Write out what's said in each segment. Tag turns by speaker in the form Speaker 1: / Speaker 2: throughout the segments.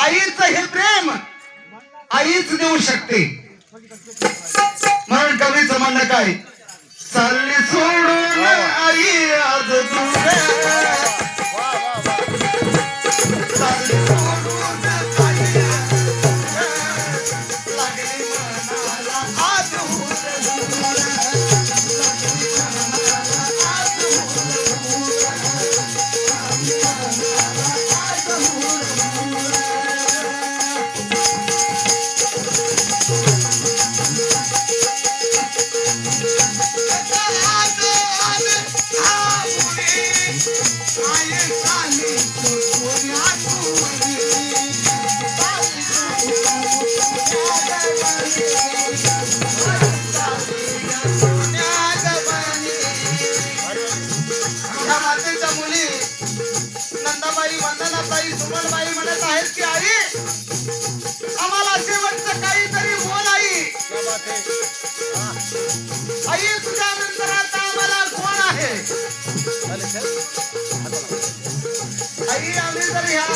Speaker 1: आईचं हे प्रेम आईच देऊ शकते. म्हणून कवीचं म्हणणं काय, चालली सोडून आई आज तुझ्या, चालली सोडून आई लागली मनाला आज नंदबाई सुमनबाई म्हणत आहेत की आई आम्हाला शेवटचं काहीतरी बोल आई. आई तुझ्या नंतर आता आम्हाला कोण आहे. आई आम्ही जर ह्या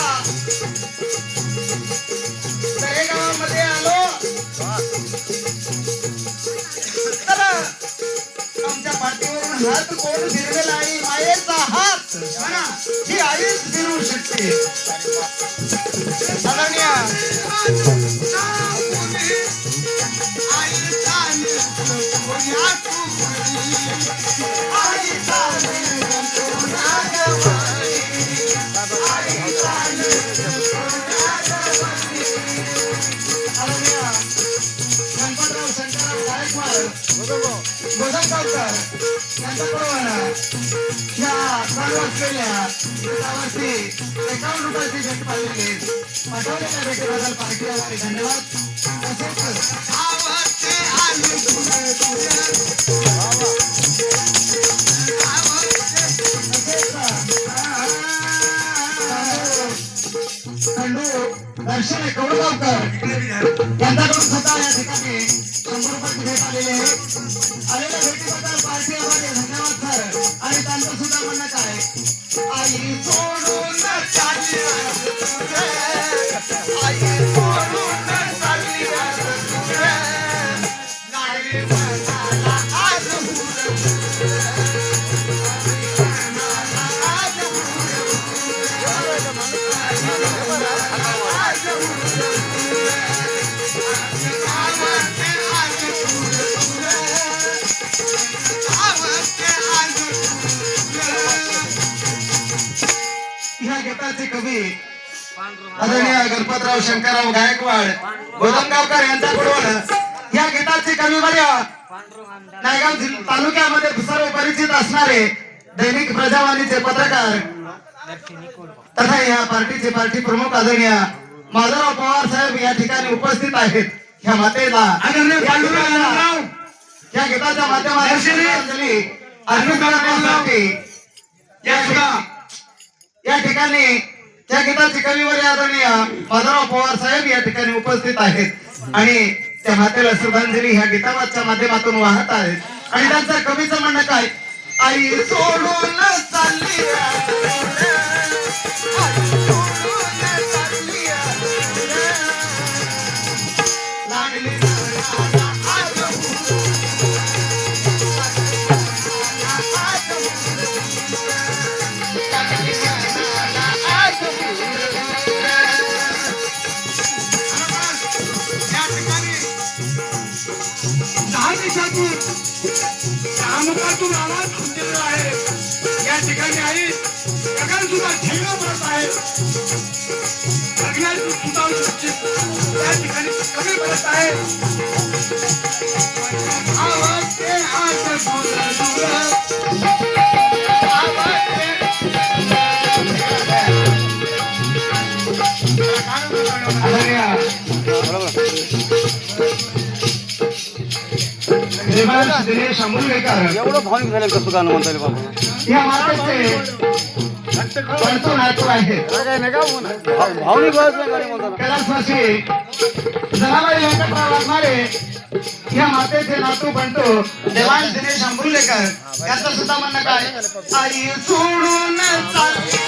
Speaker 1: तळेगावामध्ये आलो तर आमच्या पाठीवरून हात कोण फिरवेला आणि मायेचा हात म्हणा ही आईच फिरवू शकते. दर्शन कवडगावकर यांच्याकडून सुद्धा या ठिकाणी 100 रुपये भेट आलेले आहे. आलेल्या भेटीबद्दल पार्टी आभारी, धन्यवाद सर. आणि त्यांचं सुद्धा म्हणणं काय, आई सोडून चालली आई सोडून चालली लागली मनाला आज ह्या गीताचे कवी आदरणीय गणपतराव शंकरराव गायकवाड गोदमगावकर यांच्याकडून या गीताचे कविवर्य नायगाव तालुक्यामध्ये सर्व परिचित असणारे दैनिक प्रजावाणीचे पत्रकार तथा या पार्टीचे पार्टी प्रमुख आदरणीय माधवराव पवार साहेब या ठिकाणी उपस्थित आहेत. ह्या मातेला या गीताच्या माध्यमातून अर्पण करण्यासाठी या ठिकाणी त्या गीताचे कविवर्य आदरणीय माधवराव पवार साहेब या ठिकाणी उपस्थित आहेत आणि त्या मातेला श्रद्धांजली ह्या गीतावाच्या माध्यमातून वाहत आहेत. आणि त्यांचं कवीचं म्हणणं काय, आई सोडून चालली लागली कामातून आवाज सुटलेला आहे. या ठिकाणी आई जगाला सुद्धा ठेवणं पडत आहे. लग्नाची सुद्धा या ठिकाणी कमी पडत आहे. आवाज ते आज
Speaker 2: एवढं भावनिक झालं कसं गाणं म्हणता येईल बाबा.
Speaker 1: या मातेचे पंचू नातू आहेत.
Speaker 2: भावनिक गाणी म्हणतात.
Speaker 1: कैलासवासी जनाबाई व्यंकटराव वाघमारे या मातेचे नातू बनतो देवांश दिनेश आंबुलेकर याचं सुद्धा म्हणणं काय, आई सोडून चालली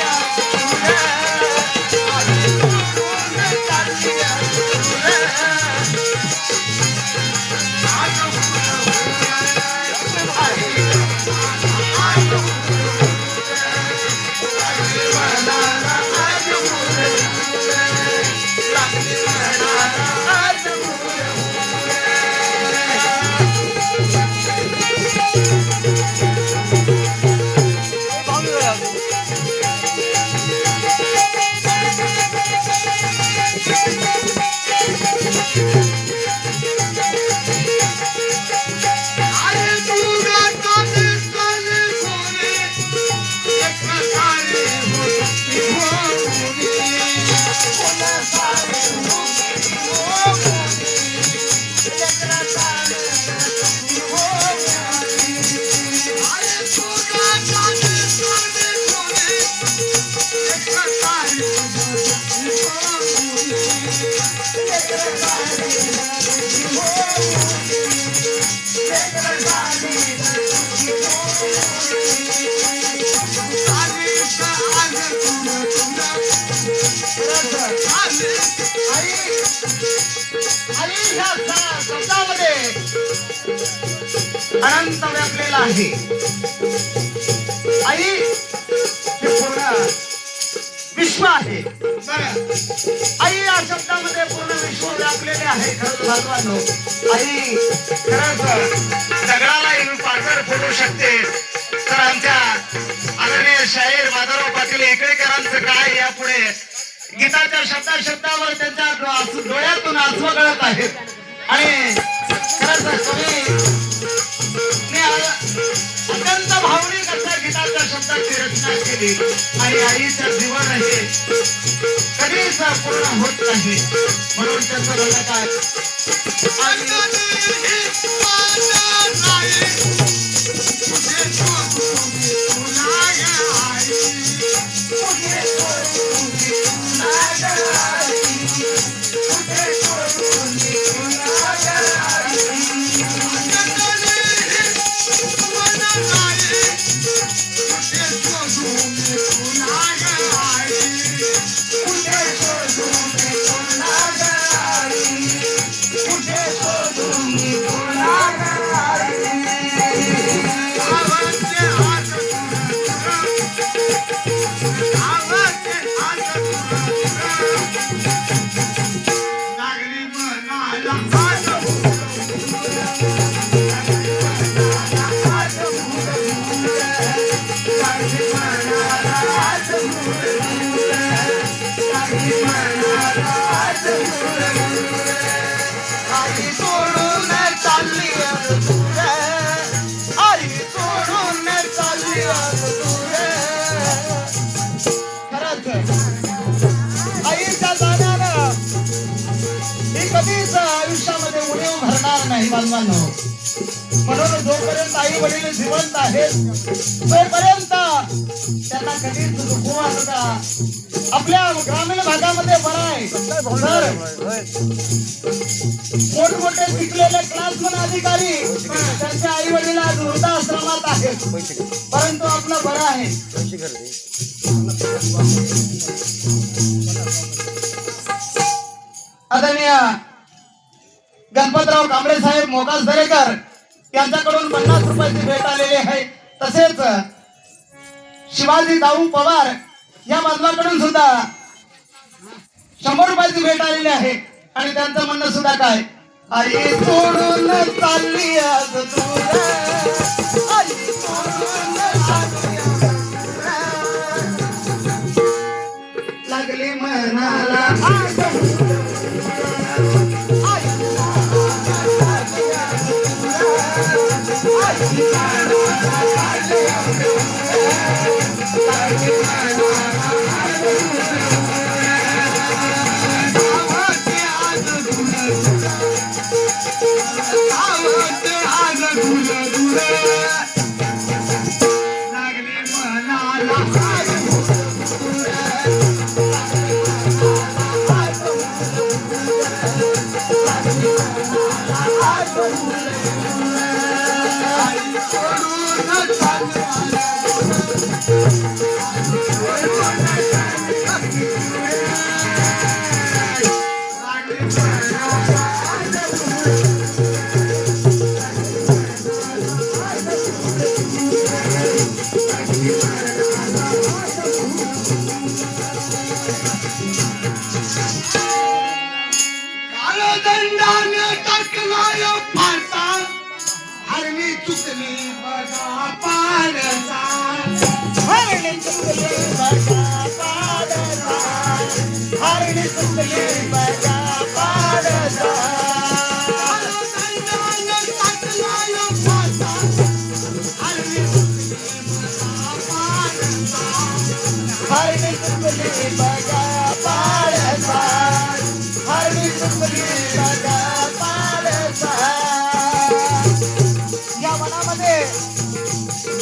Speaker 1: आणि ह्या शब्दामध्ये अनंत व्यापलेला आहे. आई हे पूर्ण विश्व आहे. आई या शब्दामध्ये पूर्ण विश्व व्यापलेले आहे. खरंच बांधवांनो, आई खरंच दगडालाही पाठर फोडू शकते. तर आमच्या आदरणीय शाहीर माधवराव पाटील इकडेकरांचं काय यापुढे गीताच्या शब्दावर त्यांच्या डोळ्यातून आसू गळत आहेत. आणि खरंच कवी अत्यंत भावनिक अशा गीताच्या शब्दाची रचना केली. आणि आईचं जीवन हे कधीच पूर्ण होत नाही. म्हणून त्यांचं झालं काय आयुष्यामध्ये उणीव भरणार नाही बालमांनो. म्हणून जोपर्यंत आई वडील जिवंत आहेत तोपर्यंत त्यांना कधीच दुखू नका. आपल्या ग्रामीण भागामध्ये बरं आहे तर मोठमोठे शिकलेले क्लासमन अधिकारी त्यांचे आई वडील आज वृद्धाश्रमात आहेत. परंतु आपलं बरं आहे. आदरणीय गणपतराव कांबळे साहेब मोकास दरेकर यांच्याकडून 50 रुपयाची भेट आलेली आहे. तसेच शिवाजी दाऊ पवार या बांधवाकडून सुद्धा 100 रुपयाची भेट आलेली आहे. आणि त्यांचं म्हणणं सुद्धा काय आई सोडून चालली आज दूर, आई सोडून चालली आज दूर, लागली मनाला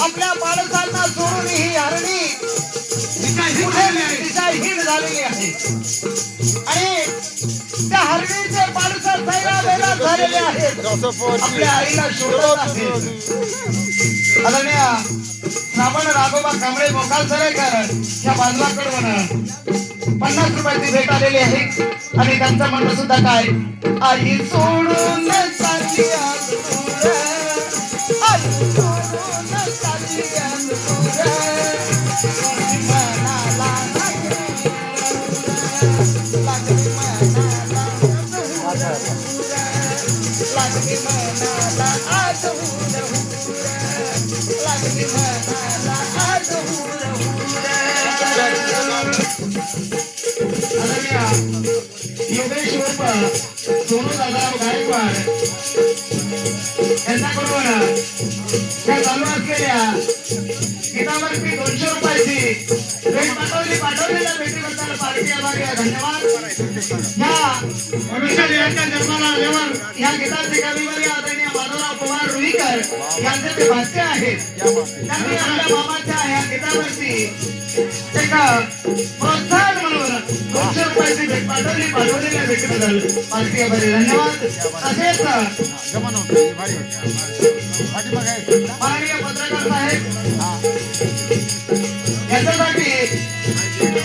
Speaker 1: आपल्या बाळकांना सोडून ही हरणी दिशाहीन झालेली आहे. आणि त्या हरणीचे बाळसा सैरा झालेले आहेत. आपल्या आईला शोधत आहेत. आदरणीय श्रावण राघोबा कांबळे मोकाल दरेकर या बांधवाकडून 50 रुपयाची भेट आलेली आहे आणि त्यांचं म्हणणं सुद्धा काय आई सोडून चालली आज दूर, आई सोडून चालली आज दूर, मनाला लागली मनाला लागली मनाला आज हुर लागली मनाला आज योगेश उर्फ सोनू दादा गायकवाड यांच्याकडून त्या चालू असलेल्या गीतावरती 200 रुपयाची भेट पाठवलेल्या भेटीबद्दल पार्टी आभारी आहे. धन्यवाद. या मनुष्य देवाच्या जन्माला आल्यावर या गीताचे कविवर्य आदरणीय माधवराव पवार रुईकर यांचे ते भाष्य आहेत. त्यांनी आपल्या मामाच्या या गीतावरती एक प्रोत्साहन म्हणून 200 रुपयाची भेट पाठवलेल्या भेटीबद्दल पार्टी आभारी. धन्यवाद. तसेच माननीय पत्रकार साहेब याच्यासाठी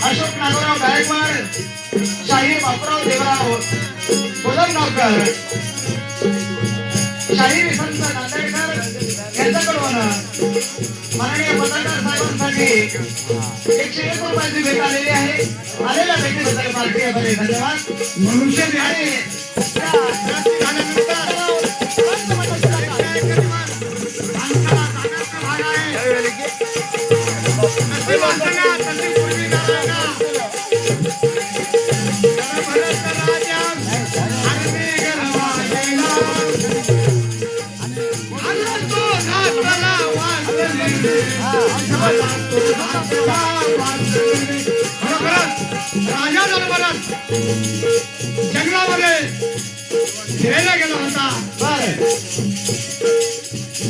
Speaker 1: अशोक नागोराव गायकवाड, शाहीर बापूराव देवराव गोलमगावकर, शाहीर संत नांदेडकर यांच्याकडून माननीय पत्रकार साहेबांसाठी 101 रुपयाची भेट आलेली आहे. आलेल्या भेटीबद्दल पार्टी आभारी. धन्यवाद. मनुष्य आणि
Speaker 3: राजा दरबारात जंगलामध्ये फिरायला गेला होता.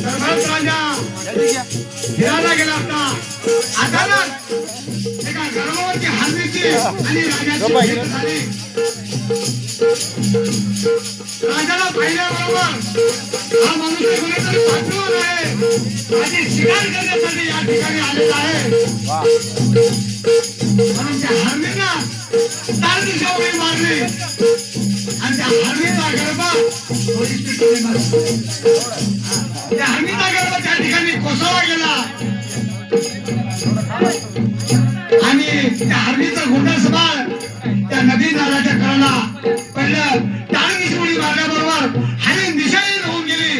Speaker 3: दरबारात राजा फिरायला गेला होता. अचानक एका गर्भवती हत्तीची आणि राजाची भेट झाली. राजाला पाहिल्याबरोबर हा मनुष्य कोणीतरी पाठवून आहे, माझी शिकार करण्यासाठी या ठिकाणी आलेला आहे म्हणून त्या हरणीला 4 दिशा उडी मारली आणि त्या हरणीचा गर्भ त्या हरणीचा गर्भ त्या ठिकाणी कोसळला गेला आणि त्या हरणीचं गोंडस बाळ त्या नदी नाल्याच्या कडाला पहिलं 4 दिशा उडी मारल्याबरोबर हरिण दिशाहीन होऊन गेली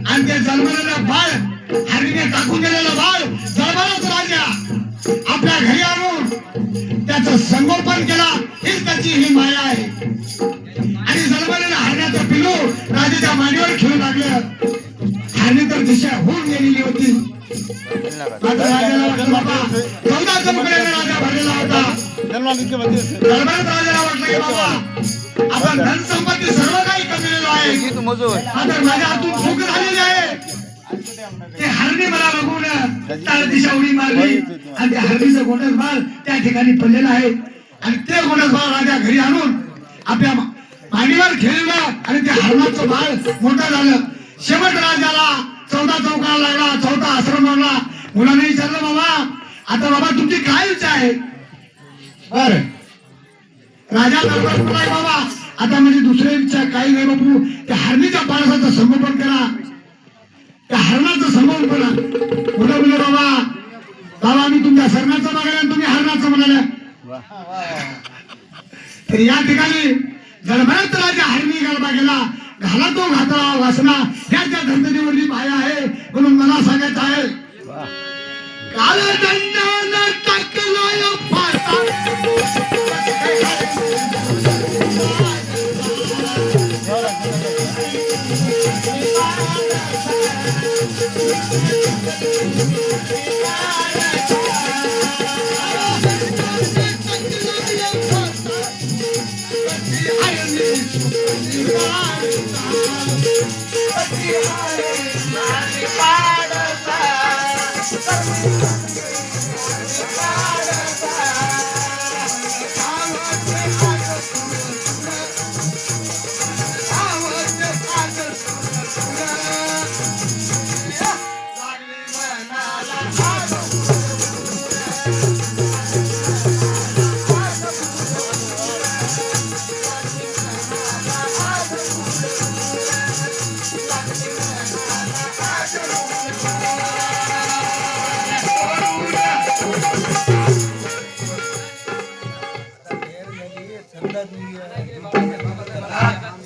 Speaker 3: आणि ते जन्मलेलं बाळ हरीने टाकून दिलेलं बाळ जन्मलाच राजा आपल्या घरी आणून त्याचं संगोपन केला. हीच त्याची ही माया आहे. आणि जन्मलेल्या हरण्याचं पिलू राजाच्या मांडीवर खेळू लागलं. हरणी तर दिशा होऊन गेलेली होती. मात्र राजाला वाटलं बाबा 14 चमकलेला राजा भरलेला होता. दरबारात राजाला वाटलं की बाबा आपण धन संपत्ती सर्व काही कमविलेलो आहे, मात्र माझ्या हातून चूक झालेली आहे. ते हरणी मला बघून 4 दिशा उडी मारली आणि त्या हरणीचं गोंडस बाळ त्या ठिकाणी पडलेलं आहे आणि ते गोंडस बाळ राजा घरी आणून आपल्या मांडीवर खेळलं आणि त्या हरणाचं बाळ मोठं झालं. शेवट राजाला 14 चौकाला लागला, 4था आश्रम आणला. मुलाने विचारलं बाबा आता बाबा तुमची काय इच्छा आहे? बर राजा दरबार बाबा आता म्हणजे दुसरी इच्छा काही नाही बापू, त्या हरणीच्या बाळाचं संगोपन करा, त्या हरणाचं संगोपन करा. बोला बाबा बाबा मी तुमच्या सरणाचं बघायला आणि तुम्ही हरणाचं म्हणाल्या. तर या ठिकाणी दरबारात राजा हरणी गरबा गेला, घाला तो घातला वासना ह्या त्या धर्तरीवरली माया आहे. म्हणून मला सांगायचं आहे कालदंडाला टाकलाय फासा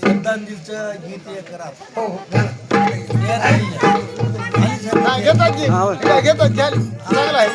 Speaker 4: श्रद्धांजलीचं गीत हे करा.
Speaker 3: हो झालं.
Speaker 4: घेतात की घेतात घ्या चांगला आहे.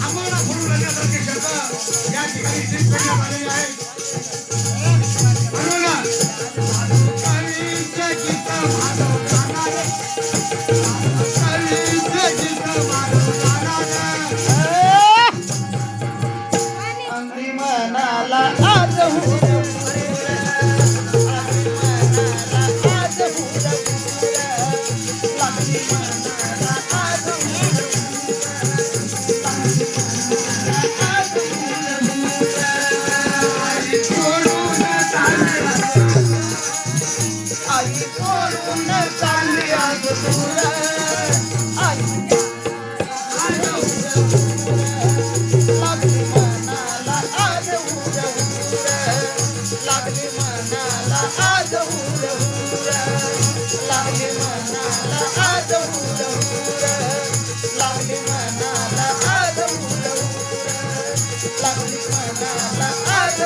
Speaker 3: आम्हाला गुरु लग्नासारखे शब्द या ठिकाणी ठीक करण्यात आलेले आहेत. म्हणून कवीचे गीत मानव जाणारे, कवीचे गीत मानव जाणारे.
Speaker 4: अंगी मनाला आज लागली मनाला आज